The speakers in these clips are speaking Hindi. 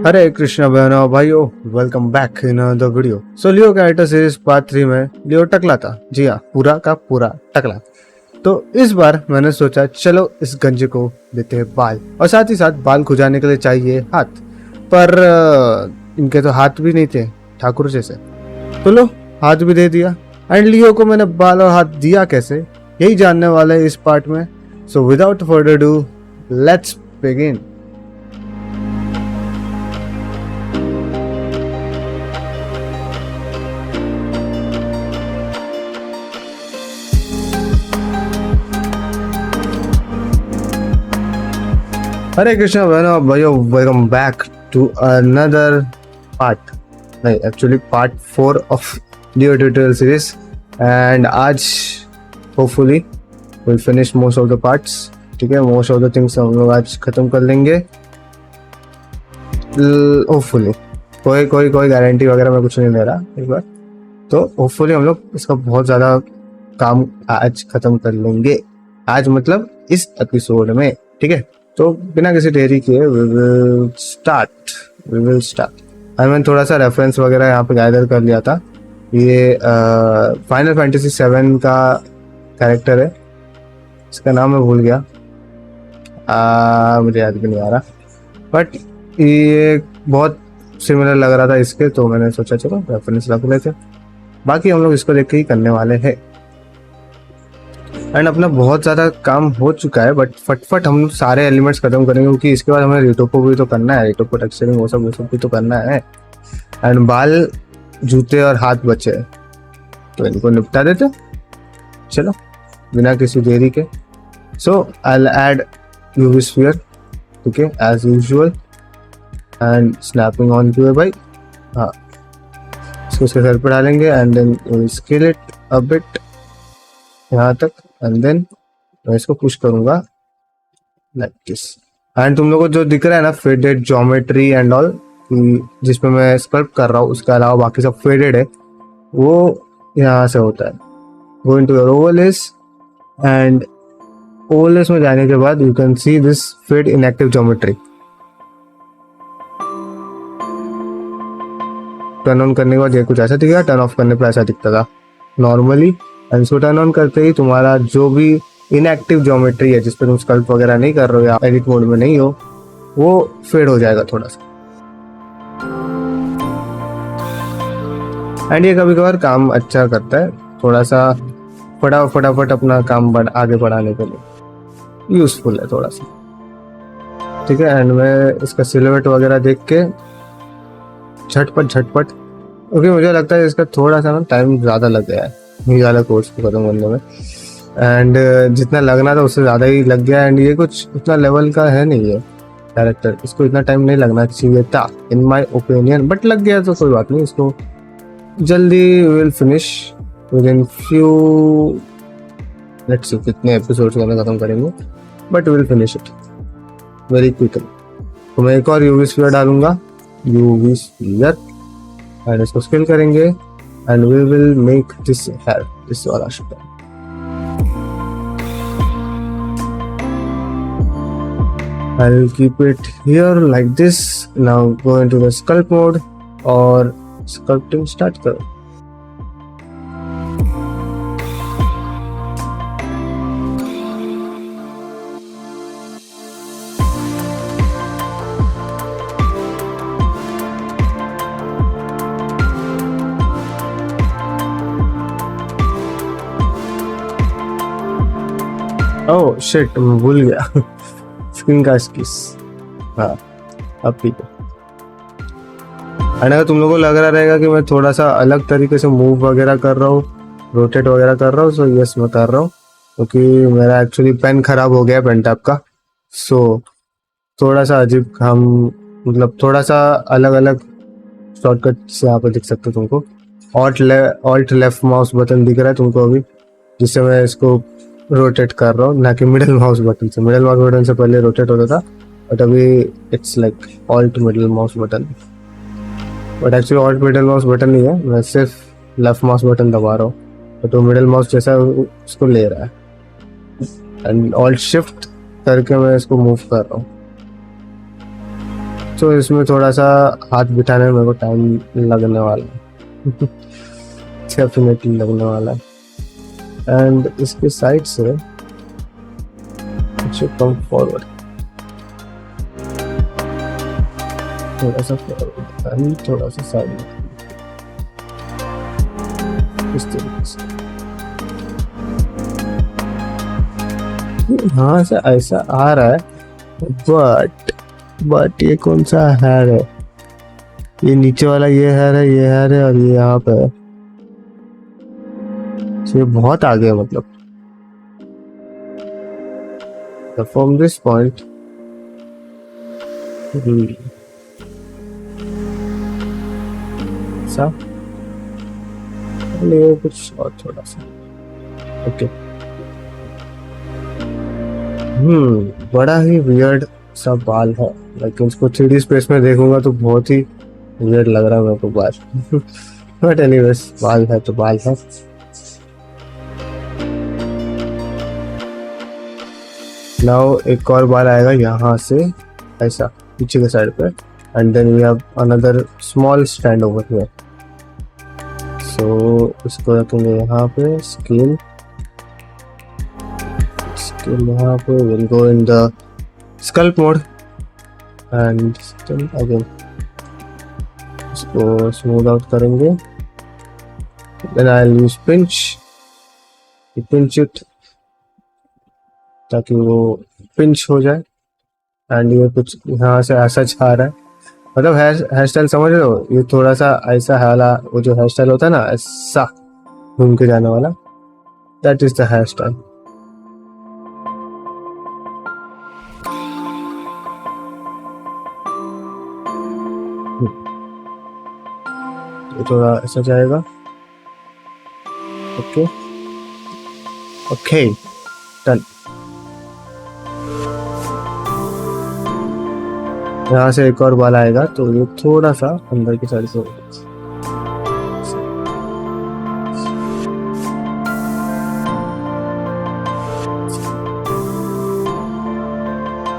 हरे कृष्णा बहनों भाइयों, welcome back in the video. So Leo character series part 3 में लियो टकला था। जी हाँ, पूरा का पूरा टकला। तो इस बार मैंने सोचा चलो इस गंजे को देते हैं बाल, और साथ ही साथ बाल खुजाने के लिए चाहिए हाथ। पर इनके तो हाथ भी नहीं थे ठाकुर जैसे, तो लो हाथ भी दे दिया। एंड लियो को मैंने बाल और हाथ दिया कैसे, यही जानने वाले हैं इस पार्ट में। So without further do, let's begin. Hare Krishna बहनों भाइयों, welcome back to another part, नहीं actually part 4 of Leo tutorial series. And आज hopefully will finish most of the parts. ठीक है, मोस्ट ऑफ द थिंग्स हम लोग आज खत्म कर लेंगे होपफुली। कोई कोई कोई गारंटी वगैरह मैं कुछ नहीं दे रहा एक बार, तो होपफुली हम लोग इसका बहुत ज़्यादा काम आज खत्म कर लेंगे। आज मतलब इस एपिसोड में, ठीक है। तो बिना किसी देरी किए वी विल स्टार्ट। मैंने थोड़ा सा रेफरेंस वगैरह यहाँ पे गैदर कर लिया था। ये फाइनल फैंटेसी 7 का कैरेक्टर है, इसका नाम मैं भूल गया, मुझे याद भी नहीं आ रहा, बट ये बहुत सिमिलर लग रहा था इसके, तो मैंने सोचा चलो रेफरेंस रख लेते। बाकी हम लोग इसको देख के ही करने वाले हैं। एंड अपना बहुत ज़्यादा काम हो चुका है, बट फटफट हम लोग सारे एलिमेंट्स खत्म करेंगे, क्योंकि इसके बाद हमें रिटोपो भी तो करना है, रिटोपो टेक्सचरिंग वो सब भी तो करना है। एंड बाल, जूते और हाथ बचे हैं, तो इनको निपटा देते चलो बिना किसी देरी के। So I will add UV sphere, ठीक है, as usual, and snapping on to है भाई। हाँ, इसको उसके सर पे डालेंगे and then scale it a bit यहाँ तक, एंड देन मैं इसको पुश करूंगा लाइक दिस। एंड तुम लोगों को जो दिख रहा है ना फेडेड ज्योमेट्री एंड ऑल, जिसमें मैं स्कल्प कर रहा हूँ, उसके अलावा बाकी सब फेडेड है, वो यहाँ से होता है। Go into your overlays, and overlays में जाने के बाद you can see this fade inactive geometry. Turn on करने के बाद ये कुछ ऐसा दिखेगा, टर्न ऑफ करने पर ऐसा दिखता था नॉर्मली। एंड इसको टर्न ऑन करते ही तुम्हारा जो भी इनएक्टिव ज्योमेट्री है, जिस पर तुम स्कल्प वगैरह नहीं कर रहे हो या एडिट मोड में नहीं हो, वो फेड हो जाएगा थोड़ा सा। एंड ये कभी कभार काम अच्छा करता है, थोड़ा सा फटाफट अपना काम आगे बढ़ाने के लिए यूजफुल है थोड़ा सा, ठीक है। एंड मैं इसका सिलुएट वगैरह देख के झटपट, क्योंकि मुझे लगता है इसका थोड़ा सा ना टाइम ज़्यादा लग गया है ये वाला कोर्स को खत्म करने में। एंड जितना लगना था उससे ज़्यादा ही लग गया। एंड ये कुछ उतना लेवल का है नहीं है कैरेक्टर, इसको इतना टाइम नहीं लगना चाहिए था इन माय ओपिनियन, बट लग गया तो कोई बात नहीं। इसको जल्दी will finish with in few, let's see कितने एपिसोड्स में खत्म करेंगे, but will finish it very quickly. तो मैं एक और यूवी स्फीयर डालूंगा, यूवी स्फीयर, एंड इसको स्किल करेंगे and we will make this hair, this वाला shape। I'll keep it here like this। Now go into the sculpt mode और sculpting start करो। ओह शिट, मैं भूल गया स्क्रीन का किस। हाँ, अब ठीक है। अगर तुम लोगों को लग रहा रहेगा कि मैं थोड़ा सा अलग तरीके से मूव वगैरह कर रहा हूँ, रोटेट वगैरह कर रहा हूँ, सो यस मैं कर रहा हूँ, क्योंकि मेरा एक्चुअली पेन खराब हो गया पेन टैप का। सो थोड़ा सा अजीब, हम मतलब थोड़ा सा अलग अलग शॉर्टकट्स यहाँ पे दिख सकते हो तुमको। ऑल्ट लेफ्ट माउस बटन दिख रहा है तुमको अभी, जिससे मैं इसको रोटेट कर रहा हूँ, ना कि मिडिल माउस बटन से। मिडिल माउस बटन से पहले रोटेट होता था, बट अभी it's like alt middle mouse button. But actually alt middle mouse button नहीं है, मैं सिर्फ लेफ्ट माउस बटन दबा रहा हूँ, तो मिडिल माउस जैसा उसको ले रहा है। एंड ऑल्ट शिफ्ट करके मैं इसको मूव कर रहा हूँ। तो इसमें थोड़ा सा हाथ बिठाने में मेरे को टाइम लगने वाला है डेफिनेटली लगने वाला है। एंड इसके साइड से कम फॉरवर्ड, थोड़ा सा फॉरवर्ड, थोड़ा सा साइड में, इस तरीके से। हाँ से ऐसा आ रहा है, बट ये कौन सा हेयर है? ये नीचे वाला ये हेयर है, ये हेयर है, और ये यहाँ पे है। ये बहुत आगे है, मतलब फ्रॉम दिस पॉइंट सा ये कुछ और थोड़ा सा ओके। बड़ा ही वियर्ड सा बाल है, लेकिन इसको 3D स्पेस में देखूंगा तो बहुत ही वियर्ड लग रहा है मेरे को बाल बट एनीवेज बाल है तो बाल है। नाउ एक और बाल आएगा यहाँ से ऐसा पीछे के साइड पे, and then we have another small stand over here. So इसको रखेंगे यहाँ पे, स्केल यहाँ पे, will go in the sculpt mode and again इसको स्मूथ आउट करेंगे। Then I will use pinch it ताकि वो पिंच हो जाए। एंड ये कुछ यहाँ से ऐसा जा रहा है, मतलब हेयर स्टाइल समझ रहे हो? ये थोड़ा सा ऐसा है वाला, वो जो हेयर स्टाइल होता है ना ऐसा घूम के जाने वाला, that is the hair style. ये थोड़ा ऐसा जाएगा, ओके ओके डन। यहाँ से एक और बाल आएगा तो ये थोड़ा सा अंदर की साइड से होगा।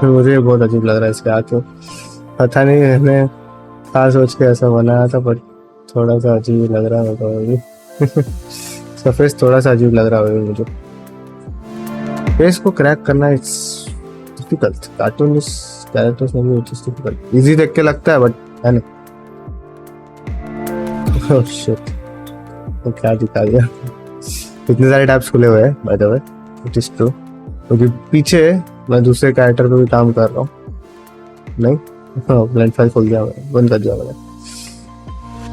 मुझे बहुत अजीब लग रहा है इसके आंखें, पता नहीं मैंने खास सोच के ऐसा बनाया था, बट थोड़ा सा अजीब लग रहा है अभी इसका फेस थोड़ा सा अजीब लग रहा है मुझे। फेस को क्रैक करना इट्स डिफिकल्ट, कार्टून कैरेक्टर्स में भी इट्स डिफिकल्ट। इजी देख के लगता है बट है ना। ओह शिट, तो क्या दिखा दिया। इतने सारे टैब्स खुले हुए हैं by the way, it is true, क्योंकि पीछे मैं दूसरे कैरेक्टर पे भी काम कर रहा हूँ। नहीं ब्लेंड फाइल खोल दिया मैंने, बंद कर दिया मैंने।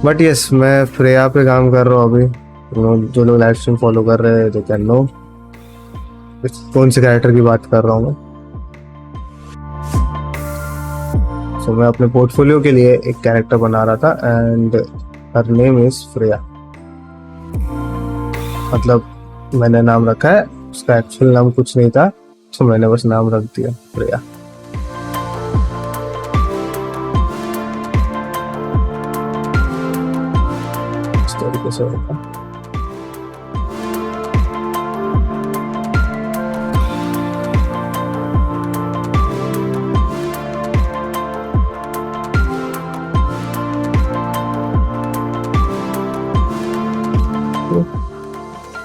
बट यस मैं फ्रेया पे काम कर रहा हूँ अभी। जो लोग लाइव स्ट्रीम फॉलो कर रहे हैं तो कैन नो कौन से कैरेक्टर की बात कर रहा हूँ मैं। सो मैं अपने पोर्टफोलियो के लिए एक कैरेक्टर बना रहा था and her name is Freya. मतलब मैंने नाम रखा है, उसका एक्चुअल नाम कुछ नहीं था तो मैंने बस नाम रख दिया फ्रेया। इस तरीके से होगा।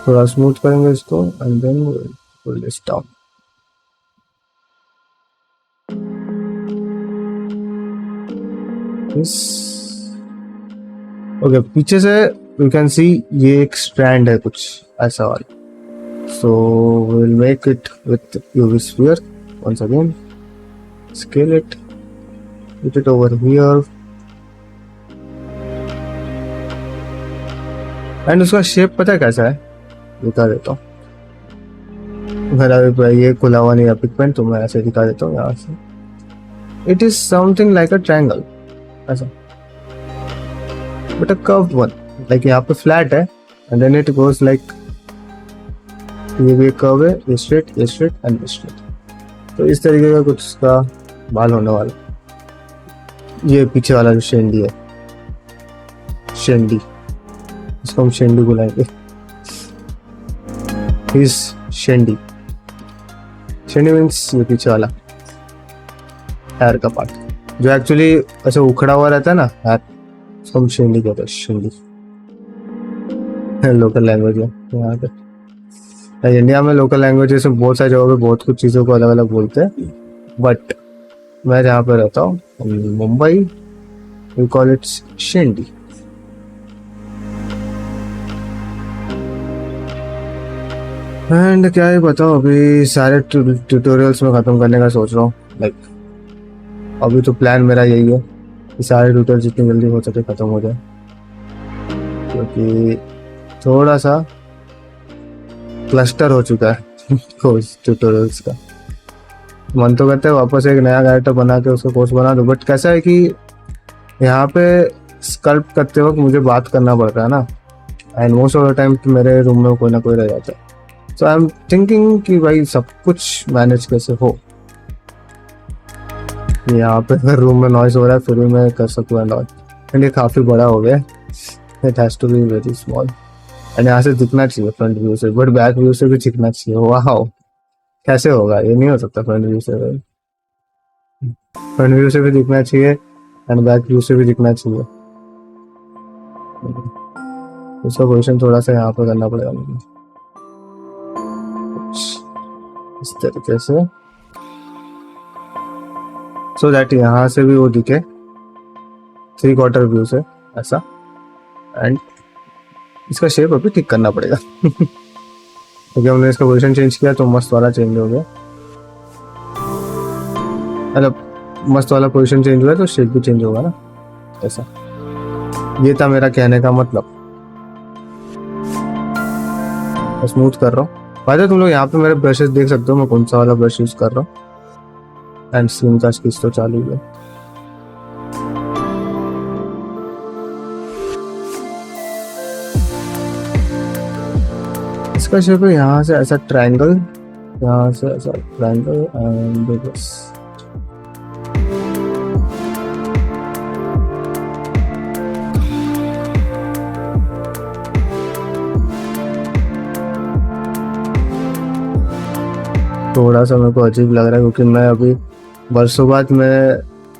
थोड़ा स्मूथ करेंगे इसको and then pull this down. Okay पीछे से यू कैन सी ये एक स्ट्रैंड है कुछ ऐसा वाला। So will make it with UV sphere once again, scale it, put it over here and उसका शेप पता है कैसा है, दिखा देता हूँ। मेरा ये खुला हुआ नहीं है पिगमेंट तो मैं ऐसे दिखा देता हूँ यहाँ से। It is something like a triangle ऐसा, but a curved one. Like यहाँ पे फ्लैट है and then it goes like, ये भी एक कर्व है, ये स्ट्रेट एंड ये स्ट्रेट। तो इस तरीके का कुछ उसका बाल होने वाला। ये पीछे वाला जो शेंडी है, शेंडी, इसको हम शेंडी बुलाएंगे। शेंडी मीन्स ये पीछे वाला हेयर का पार्ट। जो एक्चुअली ऐसे उखड़ा हुआ रहता है ना यार, उसको हम शिंडी कहते हैं, शिंडी लोकल लैंग्वेज है यहाँ पे। इंडिया में लोकल लैंग्वेजेस में बहुत सारी जगहों पे बहुत कुछ चीज़ों को अलग अलग बोलते हैं, बट मैं जहाँ पे रहता हूँ Mumbai, we call it Shindi. And क्या ही बताओ, अभी सारे ट्यूटोरियल्स में ख़त्म करने का सोच रहा हूँ। लाइक अभी तो प्लान मेरा यही है कि सारे ट्यूटोरियल जितनी जल्दी हो सके ख़त्म हो जाए, क्योंकि थोड़ा सा क्लस्टर हो चुका है कोर्स ट्यूटोरियल्स का। मन तो करता है वापस एक नया कैरेक्टर बना के उसका कोर्स बना दो, बट कैसा है कि यहाँ पे स्कल्प करते वक्त मुझे बात करना पड़ता है ना, and most of the time मेरे रूम में कोई ना कोई रह जाता है। सो आई एम थिंकिंग कि भाई सब कुछ मैनेज कैसे हो। यहाँ पे अगर रूम में नॉइज हो रहा है फिर भी मैं कर सकूँ एंड ऑल, एंड ये काफ़ी बड़ा हो गया, it has to be very small. And यहाँ से दिखना चाहिए फ्रंट व्यू से, बट बैक व्यू से भी दिखना चाहिए। वाह, कैसे होगा? ये नहीं हो सकता फ्रंट व्यू से भाई। फ्रंट व्यू से भी दिखना चाहिए एंड बैक व्यू से भी दिखना चाहिए। उसका पोजिशन थोड़ा सा यहाँ पे करना पड़ेगा मुझे इस तरीके से, सो दैट यहाँ से भी वो दिखे 3/4 व्यू से ऐसा। एंड इसका शेप अभी ठीक करना पड़ेगा क्योंकि हमने इसका पोजीशन चेंज किया तो मस्त वाला चेंज हो गया, मतलब मस्त वाला पोजीशन चेंज हुआ तो शेप भी चेंज होगा ना ऐसा। ये था मेरा कहने का मतलब। स्मूथ कर रहा हूँ। भाई तुम लोग यहाँ पे मेरे ब्रशेस देख सकते हो, मैं कौन सा वाला ब्रश यूज कर रहा हूँ। एंड स्क्रीन का स्किच तो चालू है। इसका शेप है यहाँ से ऐसा ट्रायंगल, यहाँ से ऐसा ट्रायंगल एंड बस। थोड़ा सा मेरे को अजीब लग रहा है क्योंकि मैं अभी बरसों बाद मैं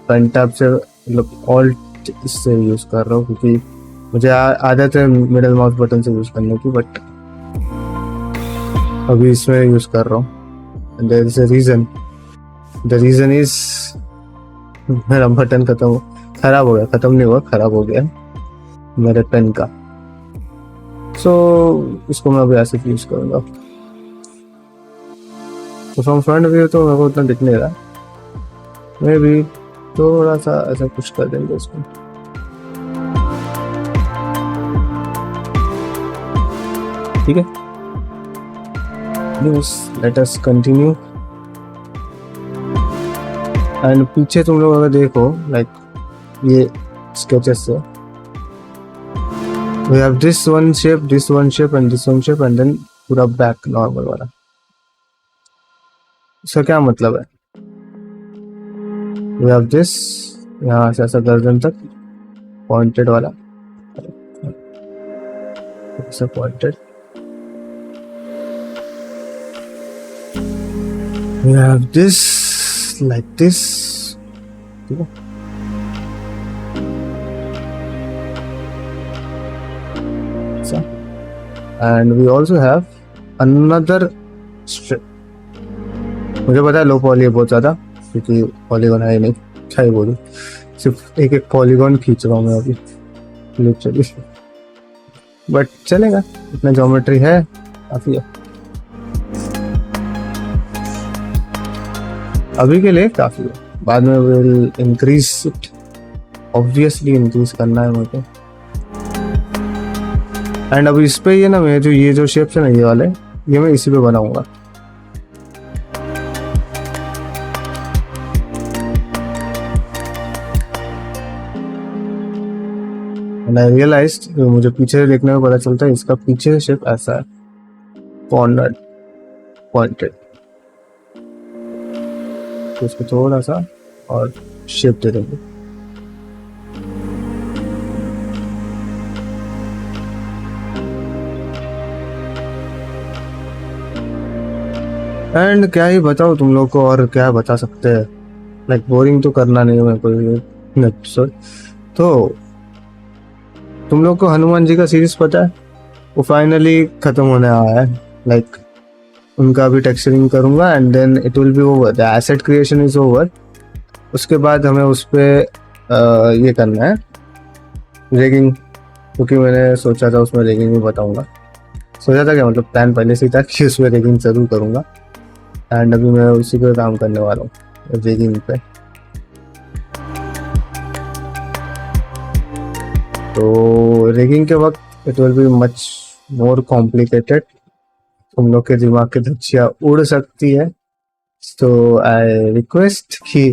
पेन टैब से मतलब ऑल्ट इससे यूज़ कर रहा हूँ, क्योंकि मुझे आदत है मिडल माउस बटन से यूज़ करने की, बट अभी इसमें यूज़ कर रहा हूँ। There is a reason, the reason is मेरा बटन खराब हो गया, ख़त्म नहीं हुआ, खराब हो गया मेरे पेन का। सो इसको मैं अभी ऐसे यूज़ करूँगा। तो फ्रॉम फ्रंट व्यू तो मेरे को उतना दिख नहीं रहा, मैं भी थोड़ा सा ऐसा कुछ कर देंगे इसको। ठीक है, लेट अस कंटिन्यू। एंड पीछे तुम लोग अगर देखो लाइक ये स्केचेस से we have this one shape and this one shape and then पूरा बैक नॉर्मल वाला। इसका क्या मतलब है? वी हैव दिस, यहाँ से ऐसा गर्दन तक पॉइंटेड वाला, ऐसा pointed. We have this like this, ठीक है? So, and we also have another strip. मुझे पता है लो पॉली है बहुत ज़्यादा, क्योंकि पॉलीगॉन है ही नहीं, क्या ही बोलूं, सिर्फ एक एक पॉलीगॉन खींच रहा हूँ मैं अभी लिटरली, बट चलेगा, इतना ज्योमेट्री है काफ़ी है अभी के लिए, काफ़ी है। बाद में will increase it, obviously increase करना है मुझे। एंड अभी इस पे ये ना, मैं ये जो शेप्स है ना ये वाले, ये मैं इसी पे बनाऊंगा। एंड आई रियलाइज्ड, मुझे पीछे से देखने में पता चलता है इसका पीछे शेप ऐसा है, कॉर्नर पॉइंटेड। तो इसको थोड़ा सा और शेप दे देंगे। एंड क्या ही बताओ तुम लोग को, और क्या बता सकते हैं, लाइक बोरिंग तो करना नहीं है मेरे को एपिसोड। तो तुम लोग को हनुमान जी का सीरीज पता है, वो फाइनली खत्म होने आया है। लाइक उनका भी टेक्सचरिंग करूंगा and then it will be over, the asset creation is over. उसके बाद हमें उस पर ये करना है रेगिंग, क्योंकि मैंने सोचा था उसमें रेगिंग भी बताऊंगा। सोचा था क्या, मतलब प्लान पहले से ही था कि उसमें रेगिंग जरूर करूंगा। एंड अभी मैं उसी पे काम करने वाला हूँ, रेगिंग पे। तो रेगिंग के वक्त it will be much more complicated, तुम लोग के दिमाग की धज्जियां उड़ सकती है। तो आई रिक्वेस्ट कि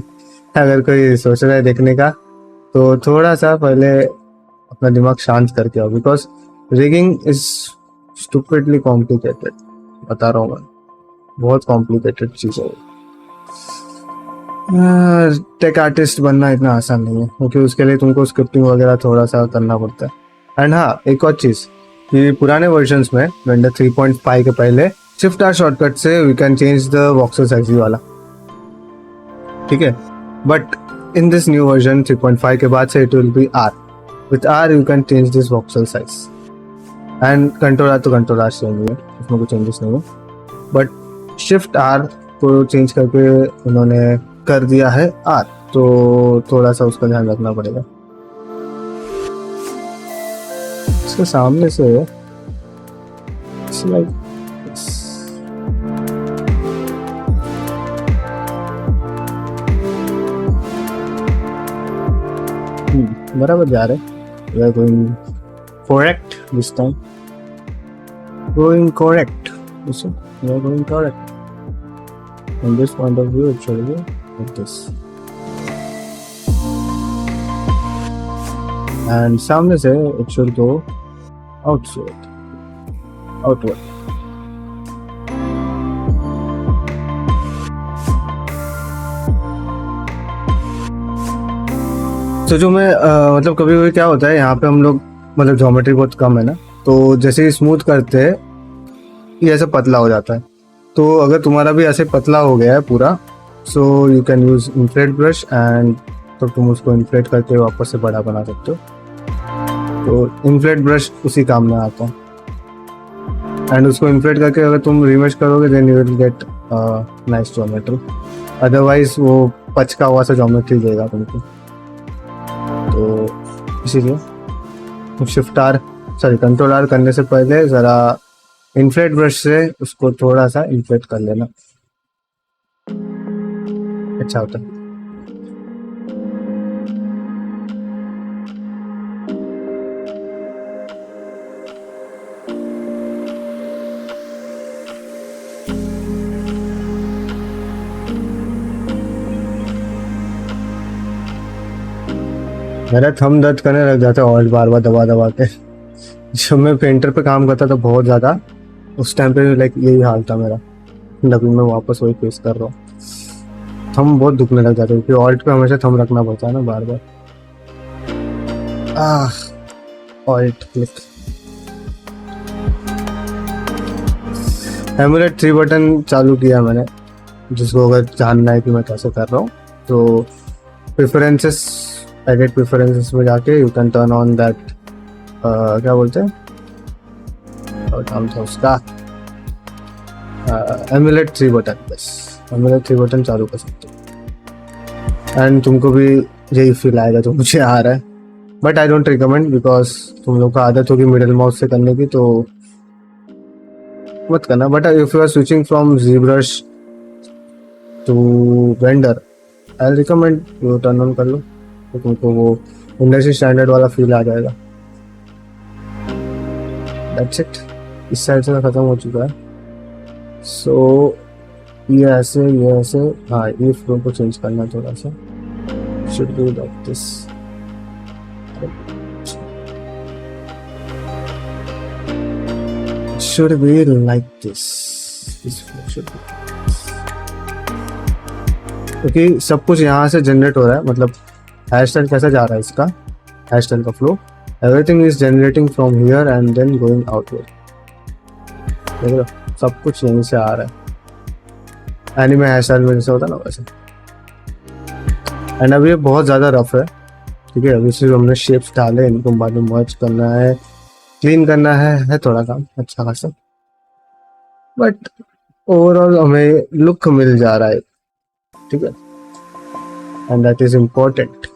अगर कोई सोच रहा है देखने का तो थोड़ा सा पहले अपना दिमाग शांत करके आओ, because rigging is stupidly complicated. बता रहा हूँ मैं, बहुत कॉम्प्लिकेटेड चीज है। टेक आर्टिस्ट बनना इतना आसान नहीं है, क्योंकि उसके लिए तुमको स्क्रिप्टिंग वगैरह थोड़ा सा करना पड़ता है। एंड हाँ, एक और चीज कि पुराने वर्जन्स में ब्लेंडर 3.5 के पहले शिफ्ट आर शॉर्टकट से we can change the voxel size वाला, ठीक है। But in this new version 3.5 के बाद से it will be R, with R you can change this voxel size. And control R तो कंट्रोल आर सेम है, उसमें कोई चेंजेस नहीं है। बट शिफ्ट आर को चेंज करके उन्होंने कर दिया है आर, तो थोड़ा सा उसका ध्यान रखना पड़ेगा। इसके सामने से बराबर जा रहे, we are going correct this time, going correct, listen, we are going correct. From this point of view it should be like this, and सामने से it should go outward. तो जो मैं मतलब कभी कभी क्या होता है यहाँ पे हम लोग, मतलब ज्योमेट्री बहुत कम है ना, तो जैसे ही स्मूथ करते हैं ये ऐसे पतला हो जाता है। तो अगर तुम्हारा भी ऐसे पतला हो गया है पूरा, so you can use inflate brush and तो तुम उसको इन्फ्लेट करके वापस से बड़ा बना सकते हो। तो इन्फ्लेट ब्रश उसी काम में आता है। एंड उसको इन्फ्लेट करके अगर तुम रिमेश करोगे then you will get nice geometry, otherwise वो पचका हुआ सा ज्योमेट्री देगा तुमको। तो इसीलिए shift R sorry control R करने से पहले ज़रा इन्फ्लेट ब्रश से उसको थोड़ा सा इन्फ्लेट कर लेना, अच्छा होता है। मेरा थंब दर्द करने लग जाता है और बार बार दबा दबा के। जब मैं पेंटर पे काम करता था बहुत ज़्यादा, उस टाइम पे लाइक यही हाल था मेरा। अभी मैं वापस वही फेस कर रहा हूँ, थंब बहुत दुखने लग जाता है क्योंकि ऑल्ट पे हमेशा थंब रखना पड़ता है ना बार बार। Alt click. एमुलेट 3 बटन चालू किया मैंने, जिसको अगर जानना है कि मैं कैसे कर रहा हूँ तो प्रेफरेंसेस, एडिट प्रेफरेंसेस में जाके you can turn on that, क्या बोलते हैं और नाम था उसका, एमुलेट 3 बटन। बस एमुलेट 3 बटन चालू कर सकते हो एंड तुमको भी यही फील आएगा जो मुझे आ रहा है। But I don't recommend, because तुम लोग का आदत होगी मिडिल माउस से करने की, तो मत करना। But if you are switching from ZBrush to Blender, I recommend you turn on कर लो, तो तुमको वो इंडस्ट्री स्टैंडर्ड वाला फील आ जाएगा। दैट्स इट, इस साइड से खत्म हो चुका है। सो ये ऐसे हाँ, ये फ्लो को चेंज करना थोड़ा सा, should be like this. should be like this, this flow should be like this, क्योंकि सब कुछ यहाँ से जनरेट हो रहा है। मतलब हेयर स्टाइल कैसा जा रहा है इसका, हेयर स्टाइल का flow, everything is generating from here and then going outward. देख लो सब कुछ यहीं से आ रहा है, एनिमे हेयर स्टाइल में जैसे होता है ना वैसे। एंड अब ये बहुत ज़्यादा रफ है, ठीक है। अभी सिर्फ हमने शेप्स डाले, इनको बाद में मर्ज करना है, क्लीन करना है थोड़ा काम अच्छा खासा, बट ओवरऑल हमें लुक मिल जा रहा है, ठीक है, एंड दैट इज इम्पोर्टेंट।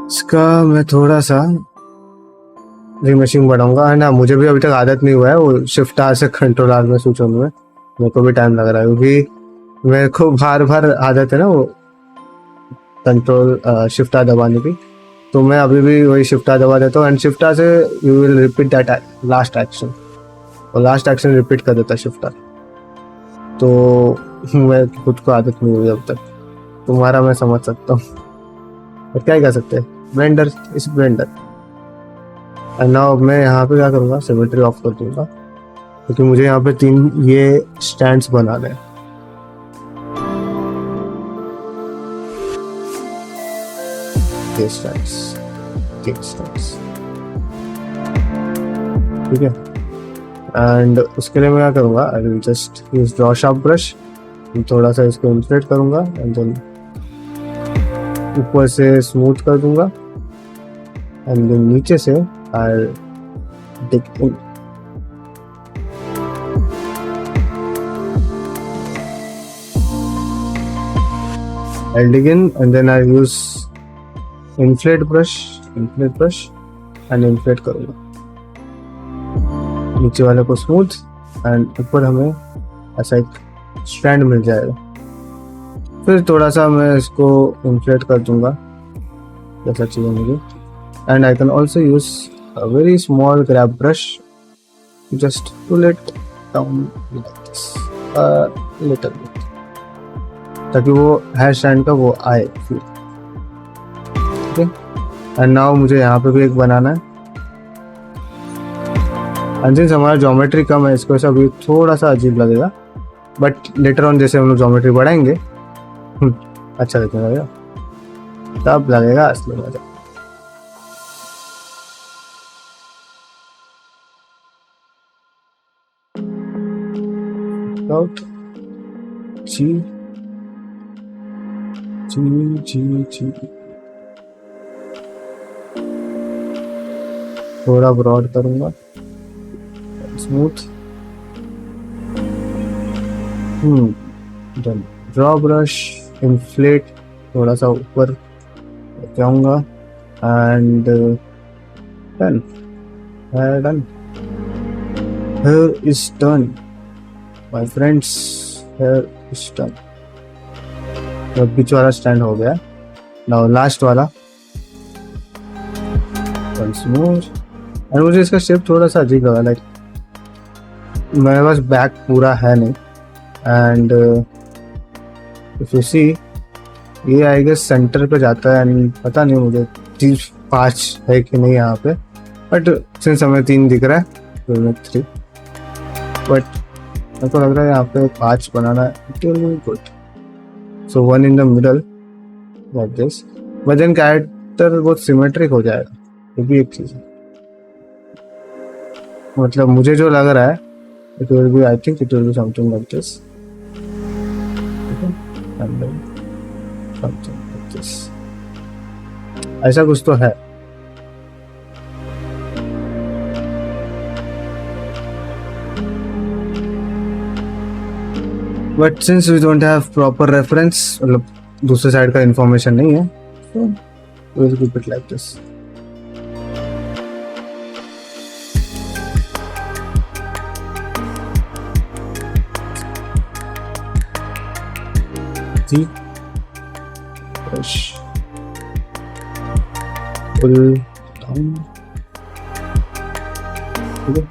इसका मैं थोड़ा सा रिमशिंग बढ़ाऊंगा, है ना। मुझे भी अभी तक आदत नहीं हुआ है वो शिफ्ट आर से कंट्रोल आर में स्विच होने में, मेरे को भी टाइम लग रहा है क्योंकि मेरे को बार बार आदत है ना वो कंट्रोल शिफ्ट आर दबाने की। तो मैं अभी भी वही शिफ्ट आर दबा देता हूँ, एंड शिफ्ट आर से you will repeat that last action, और लास्ट एक्शन रिपीट कर देता है शिफ्ट आर। तो मैं खुद को आदत नहीं हुई अब तक, तुम्हारा मैं समझ सकता हूँ, और क्या ही कर सकते हैं, ब्लेंडर इस ब्लेंडर। एंड नाउ मैं यहाँ पे क्या करूँगा, सिमेट्री ऑफ कर दूंगा, क्योंकि मुझे यहाँ पे 3 ये स्टैंड्स बनाने हैं। ये स्टैंड्स, ठीक है। एंड उसके लिए मैं क्या करूँगा, I will just use draw sharp brush, थोड़ा सा इसको इन्फ्लेट करूँगा, एंड देन ऊपर से स्मूथ कर दूंगा, एंड देन नीचे से आई डिग इन। I'll dig in and then I'll use inflate brush and inflate करूँगा नीचे वाले को स्मूथ, एंड ऊपर हमें ऐसा एक स्टैंड मिल जाएगा। फिर थोड़ा सा मैं इसको इन्फ्लेट कर दूंगा जैसा चाहिए मुझे, and I can also use a very small grab brush just pull it down like this little bit, ताकि वो हेयर स्टैंड का वो आए फिर, ठीक है। एंड नाउ मुझे यहाँ पे भी एक बनाना है, एंड सिंस हमारा ज्योमेट्री कम है, इसको ऐसा भी थोड़ा सा अजीब लगेगा, बट लेटर ऑन जैसे हम लोग ज्योमेट्री बढ़ाएंगे अच्छा दिखने लगेगा, तब लगेगा असली मजा। जी जी जी जी थोड़ा ब्रॉड करूंगा, smooth, done. Draw brush, inflate, थोड़ा सा ऊपर जाऊंगा, and done, done, here is done my friends, here is done. तो बीच वाला स्टैंड हो गया, नाउ लास्ट वाला वंस मोर। एंड मुझे इसका शेप थोड़ा सा अजीब लगा, लाइक मेरे पास बैक पूरा है नहीं, एंड इफ यू सी ये आई गेस सेंटर पे जाता है, एंड पता नहीं मुझे 5 है कि नहीं यहाँ पे, बट सिंस हमें 3 दिख रहा है तो मैं 3, बट मेरे को लग रहा है यहाँ पे 5 बनाना है, good. So 1 in the middle like this, but then character बहुत सिमेट्रिक हो जाएगा, ये भी एक चीज है। मतलब मुझे जो लग रहा है it will be, I think it will be something like this, and then something like this, ऐसा कुछ तो है। But since we don't have proper reference, मतलब दूसरे साइड का इंफॉर्मेशन नहीं है, so we'll keep it like this. See, push, pull down, ठीक है।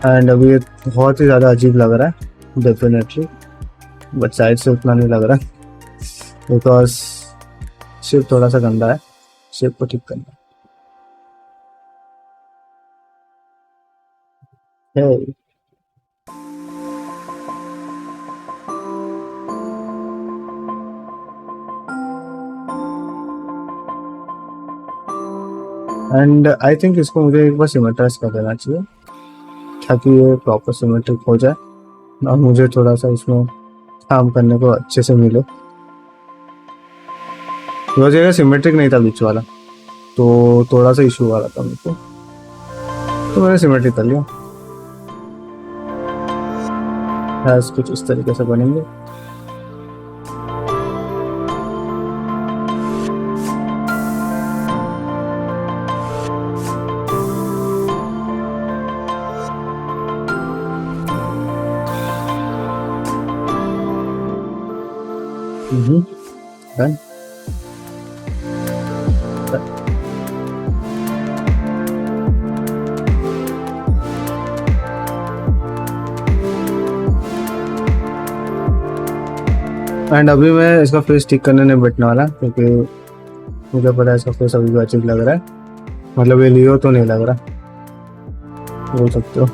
एंड अभी ये बहुत ही ज़्यादा अजीब लग रहा है डेफिनेटली, बट साइड से उतना नहीं लग रहा बिकॉज शेप थोड़ा सा गंदा है, शेप को ठीक करना है। एंड आई थिंक इसको मुझे एक बार सिमेट्राइज कर देना चाहिए ताकि ये प्रॉपर सिमेट्रिक हो जाए, और मुझे थोड़ा सा इसमें काम करने को अच्छे से मिले। वो जगह सिमेट्रिक नहीं था बीच वाला, तो थोड़ा सा इशू आ रहा था मेरे को, तो मैंने सिमेट्रिक कर लिया। कुछ इस तरीके से बनेंगे। डन। एंड अभी मैं इसका फेस ठीक करने नहीं बैठने वाला, क्योंकि मुझे पता है इसका फेस अभी भी अजीब लग रहा है, मतलब ये लियो तो नहीं लग रहा, बोल सकते हो।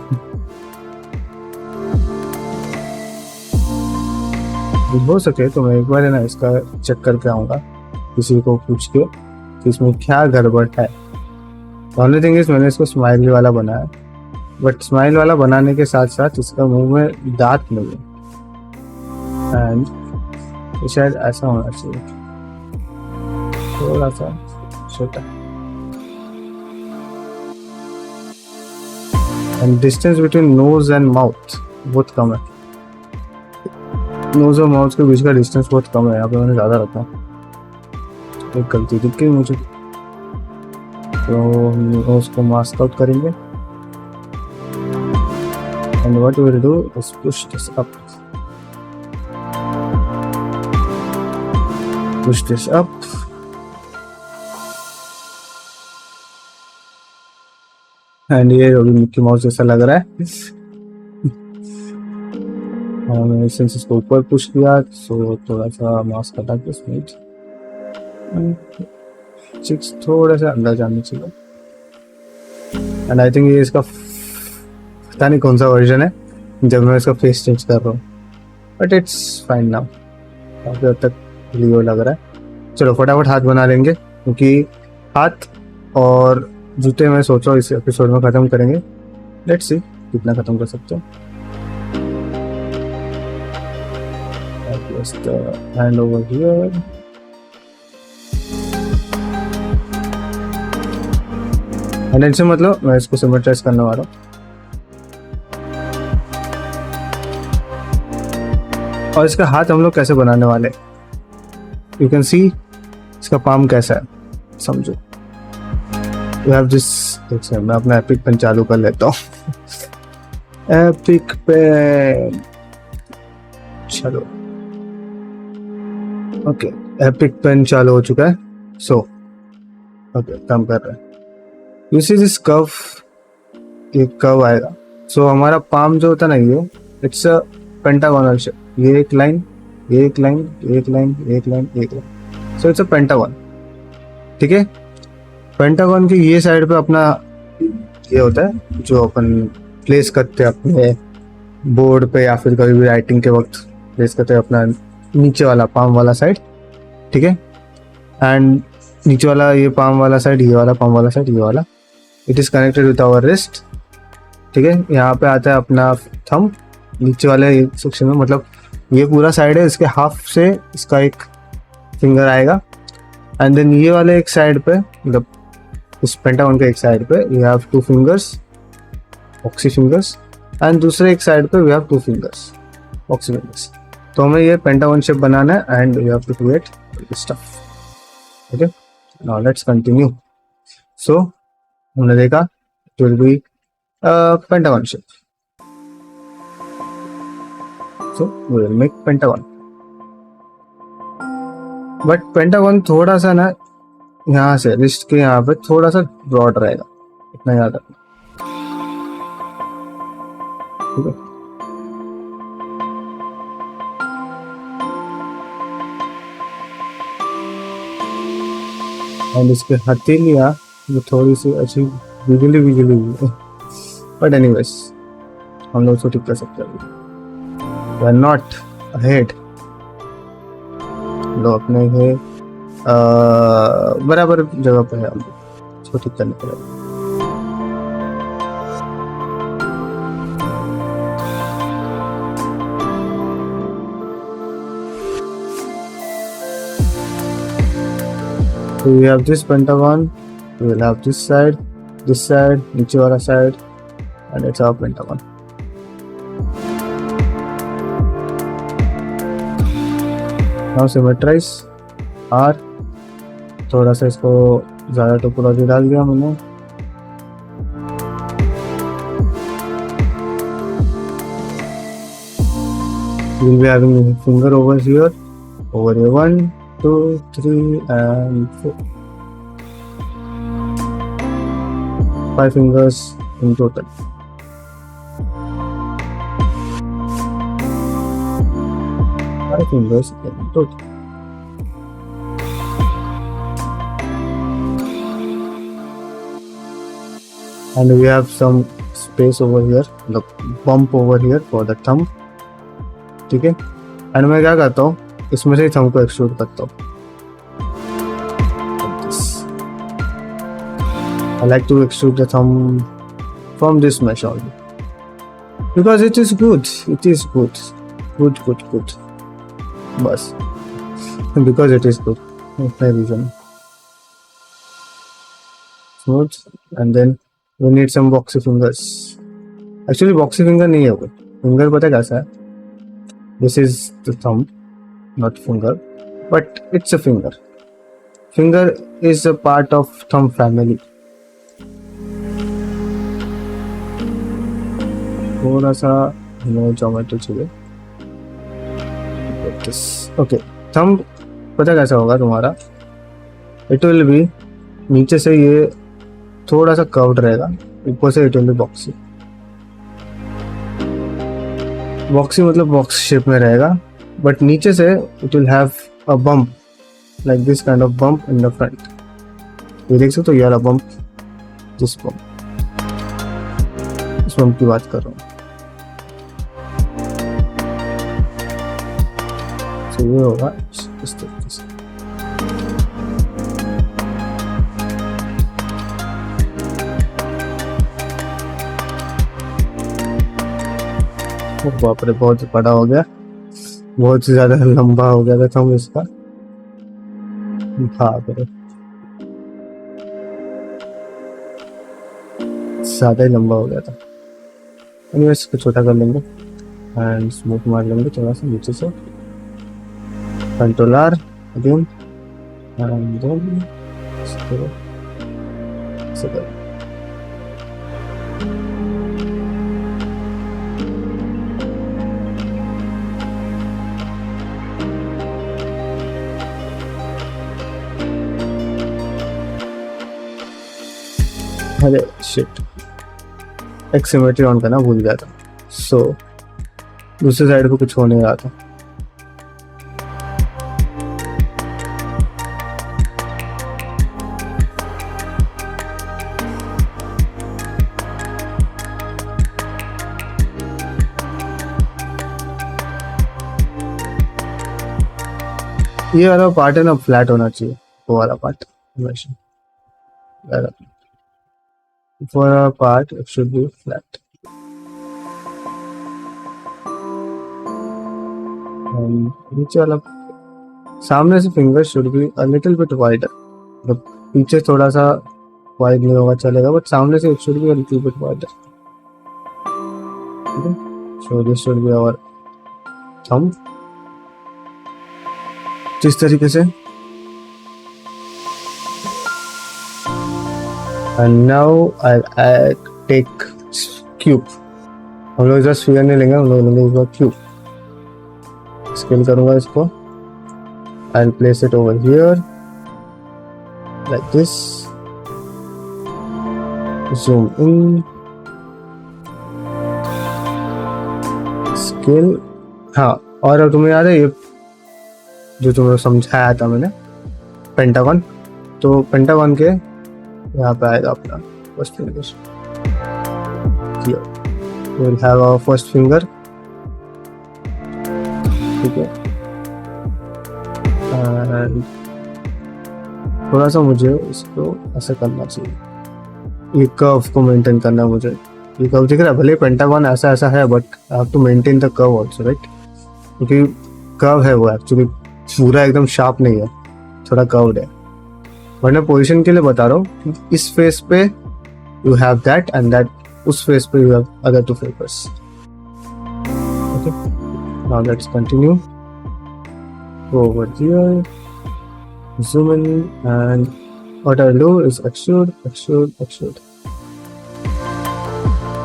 हो सके तो मैं एक बार है ना इसका चेक करके आऊँगा, किसी को पूछ के कि इसमें क्या गड़बड़ है। ओनली थिंग इज मैंने इसको स्माइल वाला बनाया, बट स्माइल वाला बनाने के साथ साथ इसका मुंह में दांत नहीं है, एंड तो शायद ऐसा होना चाहिए, थोड़ा सा छोटा। And distance between nose and mouth बहुत कम है, नोज और माउथ के बीच का डिस्टेंस बहुत कम है, यहाँ पे मैंने ज़्यादा रखा। एक गलती दिख गई मुझे, तो हम उसको मास्क आउट करेंगे। And what we will do is push this up, push this up, and ये अभी मिक्की माउस जैसा लग रहा है। मैंने सिंस इसको ऊपर पुश किया, सो थोड़ा सा मास्क हटा के स्मीट चिक्स थोड़ा सा अंदर जाने चाहिए। एंड आई थिंक ये इसका पता नहीं कौन सा वर्जन है जब मैं इसका फेस चेंज कर रहा हूँ, बट इट्स फाइन नाउ, काफी हद तक लियो लग रहा है। चलो फटाफट हाथ बना लेंगे, क्योंकि हाथ और जूते मैं सोच रहा हूँ इस एपिसोड में खत्म करेंगे। लेट्स सी कितना खत्म कर सकते हो। Just hand over here. And से मतलब मैं इसको सिमेट्राइज करने वाला हूँ, और इसका हाथ हम लोग कैसे बनाने वाले, यू कैन सी इसका पाम कैसा है, समझो। वी हैव दिस, देखिए मैं अपना एपिक पेन चालू कर लेता हूँ। एपिक पेन, चलो ओके, एपिक पेन चालू हो चुका है। सो ओके, काम कर रहा है। यू सी दिस कर्व, एक कर्व आएगा। सो हमारा पाम जो होता है ना, ये इट्स अ पेंटागोनल शेप, ये एक लाइन, एक लाइन, एक लाइन, एक लाइन, एक line, so it's a pentagon. ठीक है, पेंटागन की ये साइड पे अपना ये होता है जो अपन प्लेस करते हैं अपने बोर्ड पे, या फिर कभी भी राइटिंग के वक्त प्लेस करते हैं अपना नीचे वाला पाम वाला साइड। ठीक है, एंड नीचे वाला ये पाम वाला साइड, ये वाला पाम वाला साइड, ये वाला, it is connected with our wrist. ठीक है, यहाँ पे आता है अपना थंब नीचे वाले सेक्शन में, मतलब ये पूरा साइड है, इसके हाफ से इसका एक फिंगर आएगा। एंड देन ये वाले एक साइड पे, मतलब इस पेंटागन के एक साइड पे वी हैव 2 फिंगर्स, ऑक्सी फिंगर्स, एंड दूसरे एक साइड पे वी हैव 2 फिंगर्स, ऑक्सी फिंगर्स। तो हमें ये पेंटागन शेप बनाना है, and we have to create this stuff. Okay, now let's continue. So हमने देखा it will be pentagon shape, so we will make pentagon. But pentagon थोड़ा सा ना यहाँ से रिस्ट के यहाँ पे थोड़ा सा ब्रॉड रहेगा, इतना याद रखना। ठीक है, एंड इसके हथेलियाँ वो थोड़ी सी अच्छी विगली विगली हुई है, बट एनीवेज हम लोग उसको ठीक कर सकते हैं। वी आर नॉट अहेड, लोग अपने है बराबर जगह पे है, हम इसको ठीक करने के लिए। So we have this pentagon, we will have this side, नीचे वाला side, and it's our pentagon. Now symmetrize R. थोड़ा सा इसको ज़्यादा टोपोलॉजी डाल दिया मैंने. We'll be having a finger over here, 1, 2, 3, and 4. 5 fingers in total. Fingers in total. And we have some space over here, the bump over here for the thumb. ठीक है. एंड मैं क्या करता हूँ, इसमें से थंब को एक्सट्रूड करता हूँ. I like to extrude the thumb from this mesh only because it is good. It is good. Good. बस because it is good. No reason. Smooth. And then we need some boxy fingers. Actually boxy finger नहीं है वो. Finger पता कैसा है? This is the thumb, not finger, but it's a finger. Finger is a part of thumb family. थोड़ा सा हमें ज्योमेट्री चाहिए. Okay, thumb पता कैसा होगा तुम्हारा? It will be नीचे से ये थोड़ा सा कर्व्ड रहेगा, ऊपर से it will be boxy. Boxy मतलब बॉक्स शेप में रहेगा, बट नीचे से it will have a bump like this kind of bump in the front. ये देख सकते हो, ये वाला बम्प, दिस बम्प, इस बम्प की बात कर रहा हूँ. तो ये होगा इस तरीके से. बाप रे, बहुत बड़ा हो गया, बहुत ज्यादा लंबा हो गया था थंब इसका. बाप रे, ज्यादा ही लंबा हो गया था. एनीवे इसको छोटा कर लेंगे एंड स्मूथ मार लेंगे थोड़ा सा नीचे से. Control R again and then अरे शिट, एक सिमेट्री ऑन करना भूल गया था. सो दूसरी साइड पे कुछ हो नहीं रहा था. ये वाला पार्ट है ना, फ्लैट होना चाहिए, वो वाला पार्ट हमेशा. For our part, it should be flat. नीचे वाला सामने से finger should be a little bit wider. मतलब पीछे थोड़ा सा वाइड नहीं होगा चलेगा, बट सामने से it should be a little bit wider. Okay? So this should be our thumb. जिस तरीके से. And now I'll take cube. हम लोग जस्ट स्फीयर नहीं लेंगे, हम लोग लेंगे इसका क्यूब. स्केल करूंगा इसको. I'll place it over here like this. Zoom in. Scale. हाँ, और अब तुम्हें याद है ये जो तुम्हें समझाया था मैंने, पेंटागन. तो पेंटागन के यहाँ पे आएगा अपना first finger. We will have our first finger. ठीक है. And थोड़ा सा मुझे इसको ऐसे करना चाहिए. ये कर्व को मेंटेन करना है मुझे. ये कर्व दिख रहा है, भले पेंटागन ऐसा ऐसा है, but I have to maintain the curve also, right? क्योंकि कर्व है वो एक्चुअली पूरा एकदम शार्प नहीं है, थोड़ा कर्व्ड है. बट मैं पोजीशन के लिए बता रहा हूँ कि इस फेस पे you have that and that, उस फेस पे you have other two fingers. Okay, now let's continue. Go over here, zoom in, and what I'll do is extrude, extrude, extrude.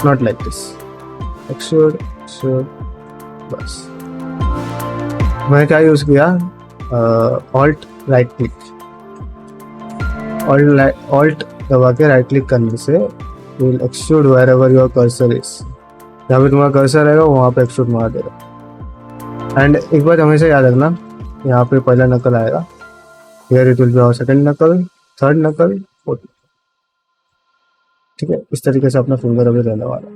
Not like this. Extrude, extrude, बस. मैंने क्या यूज किया? Alt right click. Alt दबा के राइट क्लिक करने से will extrude wherever your cursor is. जहाँ पे तुम्हारा कर्सर रहेगा वहाँ पे एक्सट्रूड मार देगा. एंड एक बात हमेशा याद रखना, यहाँ पे पहला नकल आएगा, here it will be our second नकल, थर्ड नकल, फोर्थ. ठीक है, इस तरीके से अपना फिंगर अभी रहने वाला.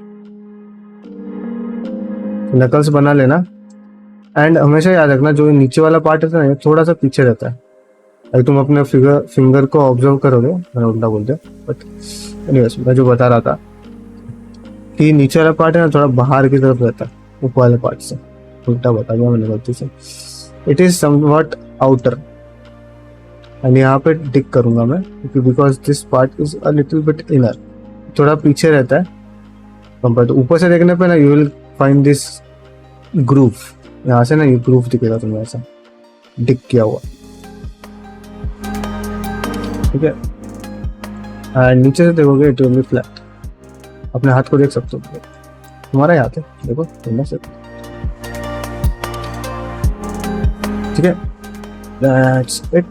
नकल्स बना लेना. एंड हमेशा याद रखना जो नीचे वाला पार्ट रहता है ना, थोड़ा सा पीछे रहता है. अगर तुम अपने फिंगर को ऑब्जर्व करोगे, मैंने उल्टा बोल दिया, बट एनीवेज मैं जो बता रहा था कि नीचे वाला पार्ट है ना थोड़ा बाहर की तरफ रहता है ऊपर वाले पार्ट से. उल्टा बता दिया मैंने गलती से. It is somewhat outer. And यहाँ पे टिक करूंगा मैं क्योंकि because this part is a little bit inner, थोड़ा पीछे रहता है कंपेयर टू. ऊपर से देखने पे ना you will find this groove. यहाँ से ना ये ग्रूव दिखेगा तुम्हें ऐसा डिक किया हुआ. ठीक है, एंड नीचे से देखोगे इट विल बी फ्लैट. अपने हाथ को देख सकते हो, तुम्हारा हाथ है, देखो तुम से. ठीक है, दैट्स इट.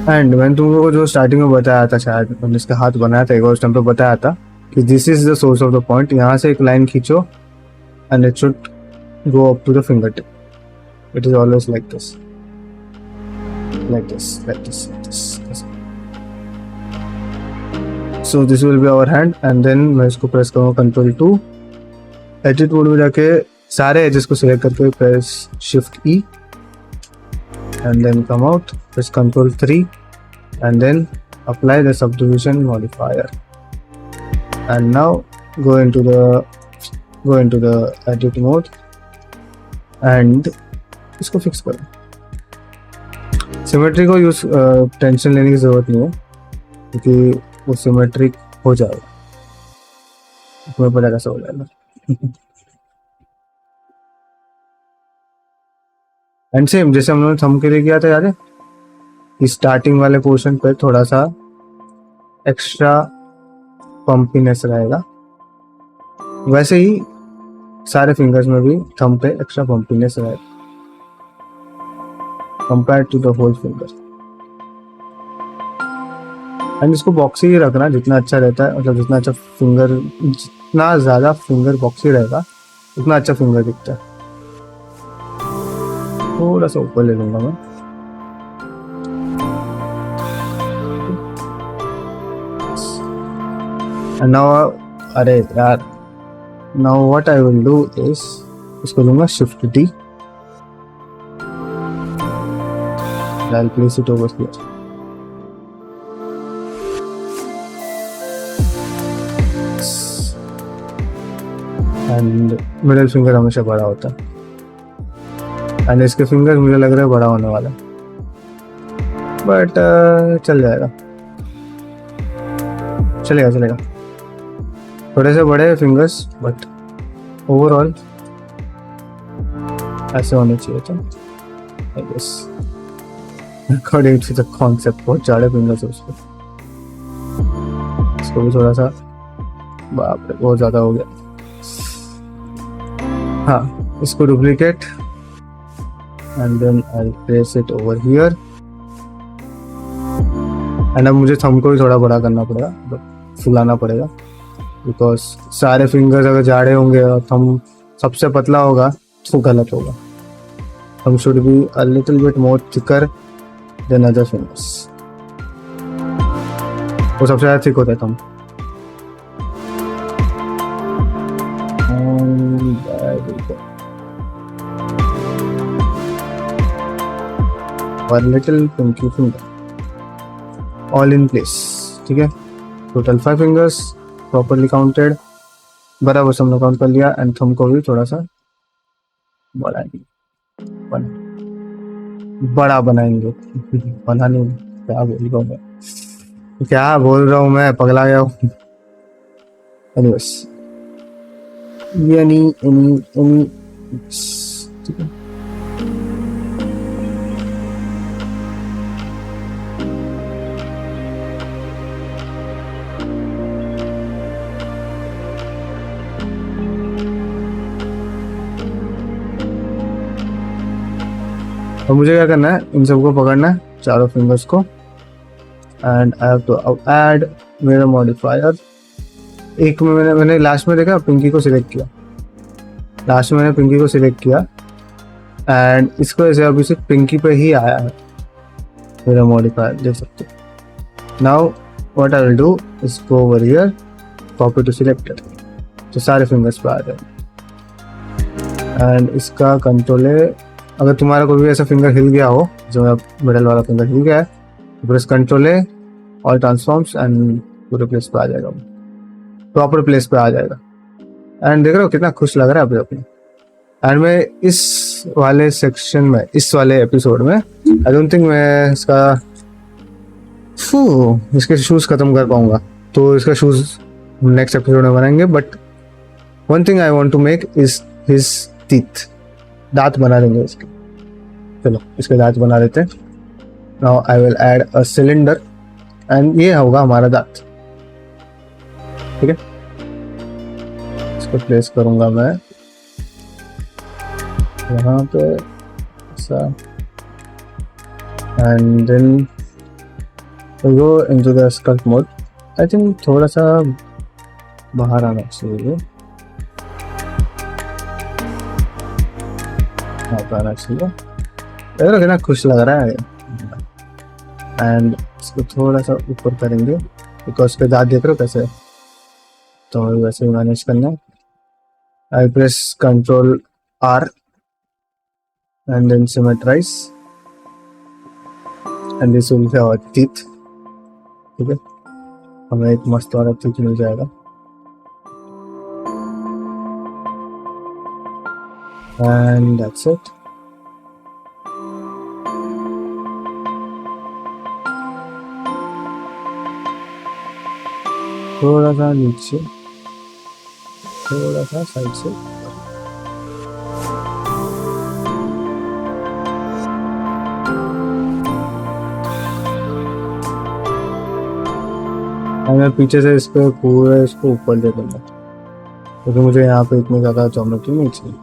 एंड मैंने तुमको जो स्टार्टिंग में बताया था, शायद मैंने इसका हाथ बनाया था एक बार, उस टाइम पे बताया था कि this is the source of the point. यहाँ से एक लाइन खींचो and it should go up to the finger tip. It is always like this, like this, like this, like this. So this will be our hand. And then मैं इसको प्रेस करूँगा Ctrl+2. एडिट मोड में जाके सारे एजेस को सिलेक्ट करके press Shift E and then come out, press Ctrl+3 and then apply the subdivision modifier. And now go into the edit mode and इसको फिक्स करो. सिमेट्री को यूज टेंशन लेने की जरूरत नहीं है क्योंकि वो सिमेट्रिक हो जाएगा, तुम्हें पता कैसा हो जाएगा. एंड सेम जैसे हम लोगों ने थंब के लिए किया था, याद है कि स्टार्टिंग वाले पोर्शन पे थोड़ा सा एक्स्ट्रा पंपीनेस रहेगा, वैसे ही सारे फिंगर्स में भी थंब पे एक्स्ट्रा पंपीनेस रहेगा compare to the whole finger. And इसको बॉक्सी ही रखना जितना अच्छा रहता है, मतलब जितना अच्छा फिंगर, जितना ज्यादा फिंगर बॉक्सी रहेगा उतना अच्छा फिंगर दिखता है. थोड़ा सा ऊपर ले लूंगा मैं. And now, अरे यार, now what I will do is इसको लूंगा Shift D. I'll place it over here. And middle finger हमेशा बड़ा होता है. एंड इसके फिंगर मुझे लग रहा है बड़ा होने वाला, बट चल जाएगा, चलेगा. थोड़े से बड़े फिंगर्स बट ओवरऑल ऐसे होने चाहिए था I guess, according to the concept. बहुत ज़्यादा फिंगर्स है उस पर. इसको भी थोड़ा सा, बाप रे बहुत ज़्यादा हो गया. हाँ, इसको duplicate and then I'll place it over here. and अब मुझे थंब को भी थोड़ा बड़ा करना पड़ेगा, फुलाना पड़ेगा, बिकॉज सारे फिंगर्स अगर जाड़े होंगे और थंब सबसे पतला होगा तो गलत होगा. Thumb should be a little bit more thicker than other fingers. वो सबसे ज़्यादा थिक होता है थंब. और little pinky finger all in place. ठीक है, टोटल 5 फिंगर्स प्रॉपरली काउंटेड, बराबर से हमने काउंट कर लिया। एंड थंब को भी थोड़ा सा बढ़ाएंगे, बड़ा बनाएंगे। बना नहीं, क्या बोल रहा हूँ मैं, पगला गया हूँ। एनीवेज, एनी ठीक है। और मुझे क्या करना है, इन सबको पकड़ना है, चारों फिंगर्स को। And I have to add मेरा मॉडिफायर। एक में मैंने लास्ट में देखा पिंकी को सिलेक्ट किया, लास्ट में मैंने पिंकी को सिलेक्ट किया एंड इसको ऐसे अभी से पिंकी पे ही आया है मेरा मॉडिफायर, देख सकते हो। Now what I will do is go over here, copy to selected, तो सारे फिंगर्स पे आ जाए। एंड इसका कंट्रोल है, अगर तुम्हारा कोई भी ऐसा फिंगर हिल गया हो, जो मिडल वाला फिंगर हिल गया है, प्रेस कंट्रोल है, ऑल ट्रांसफॉर्म्स एंड पूरे प्लेस पे आ जाएगा, प्रॉपर प्लेस पे आ जाएगा। एंड देख रहे हो कितना खुश लग रहा है अपने। एंड मैं इस वाले सेक्शन में, इस वाले एपिसोड में आई डोंट थिंक मैं इसके शूज खत्म कर पाऊंगा, तो इसका शूज नेक्स्ट एपिसोड में बनाएंगे। But one thing I want to make is his teeth, दांत बना देंगे इसके। चलो इसके दांत बना देते हैं। Now I will add a cylinder and ये होगा हमारा दांत। ठीक है, इसको प्लेस करूंगा मैं यहाँ पे ऐसा, and then go into the sculpt mode. I think थोड़ा सा बाहर आना चाहिए, आना चाहिए। कितना खुश लग रहा है। एंड इसको थोड़ा सा ऊपर करेंगे बिकॉज उसके दांत देख रहे हो कैसे, तो वैसे मैनेज करना है। आई press control R and then symmetrize and this will be our teeth। ठीक है, हमें एक मस्त वाला teeth मिल जाएगा। and that's it। थोड़ा सा नीचे, थोड़ा सा साइड से, मैं पीछे से इस पे पूरे इसको ऊपर दे दूंगा, क्योंकि मुझे यहाँ पे इतनी ज़्यादा ज्योमेट्री नहीं चाहिए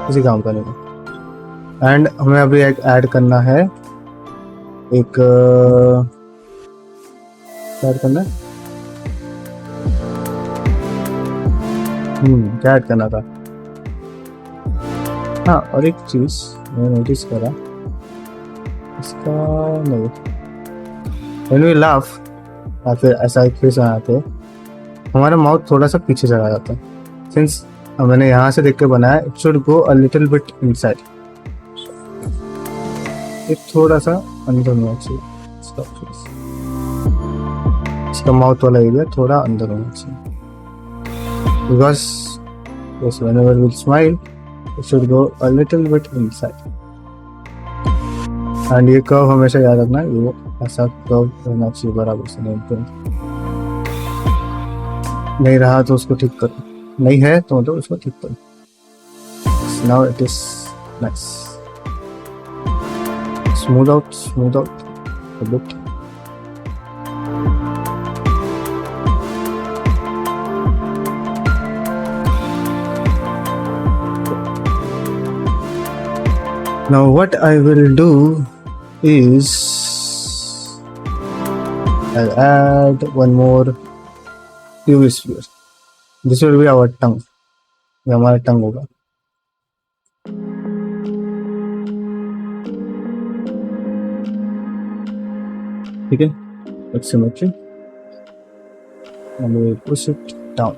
किसी काम करने को। एंड हमें अभी एक ऐड करना है, एक ऐड करना है, क्या ऐड करना था। हाँ, और एक चीज़ मैंने नोटिस करा, इसका नहीं, when we laugh या फिर ऐसा एक फेस आते हमारा माउथ थोड़ा सा पीछे चला जाता है। सिंस मैंने यहाँ से देख के बनाया, it should go a little bit inside, एक थोड़ा सा अंदर होना चाहिए इसका फेस, इसका माउथ वाला एरिया थोड़ा अंदर होना चाहिए। Because yes, whenever we smile it should go a little bit inside। And ये कर्व हमेशा याद रखना, ये ऐसा कर्व रहना चाहिए बराबर से, नहीं रहा तो उसको ठीक करो, नहीं है तो मतलब उसको ठीक करो। Now it is nice, smooth out a bit। Now what I will do is I'll add one more UV sphere। This will be our tongue, ये हमारा टंग होगा। ठीक है, एक symmetry and we push it down।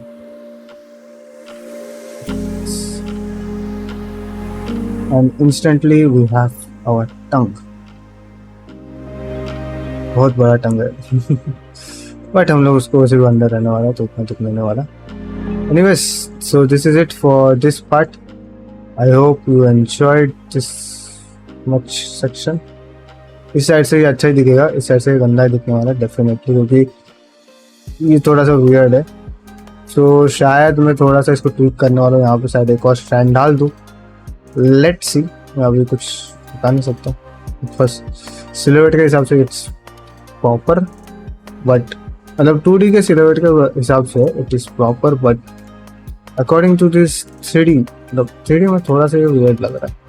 And instantly we have our tongue. बहुत बड़ा टंग है. बट हम लोग उसको सिर्फ अंदर रहने वाला, तो उतना दुख नहीं वाला. Anyways, so this is it for this part. I hope you enjoyed this much section. इस साइड से ये अच्छा ही दिखेगा, इस साइड से गंदा ही दिखने वाला डेफिनेटली, क्योंकि ये थोड़ा सा वियर्ड है. सो शायद मैं थोड़ा सा इसको ट्विक करने वाला हूँ. यहाँ पे शायद एक और स्टैंड डाल दूँ. Let's see. मैं अभी कुछ बता नहीं सकता. बस सिलेबट के हिसाब से इट्स प्रॉपर, बट मतलब 2D के सिलेबट के हिसाब से it is proper, but according to this 3D, मतलब 3D में थोड़ा सा ये वियर्ड लग रहा है.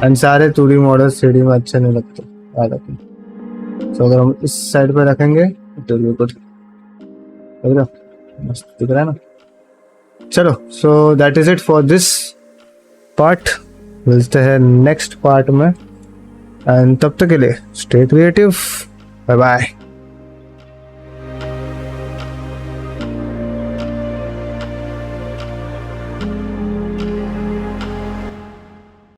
एंड सारे 2D मॉडल्स 3D में अच्छे नहीं लगते याद रखें. सो अगर हम इस साइड पे रखेंगे तो ये कुछ मस्त दिख रहा है ना. चलो, so that is it for this part. मिलते हैं नेक्स्ट पार्ट में, एंड तब तक के लिए स्टे क्रिएटिव. Bye bye.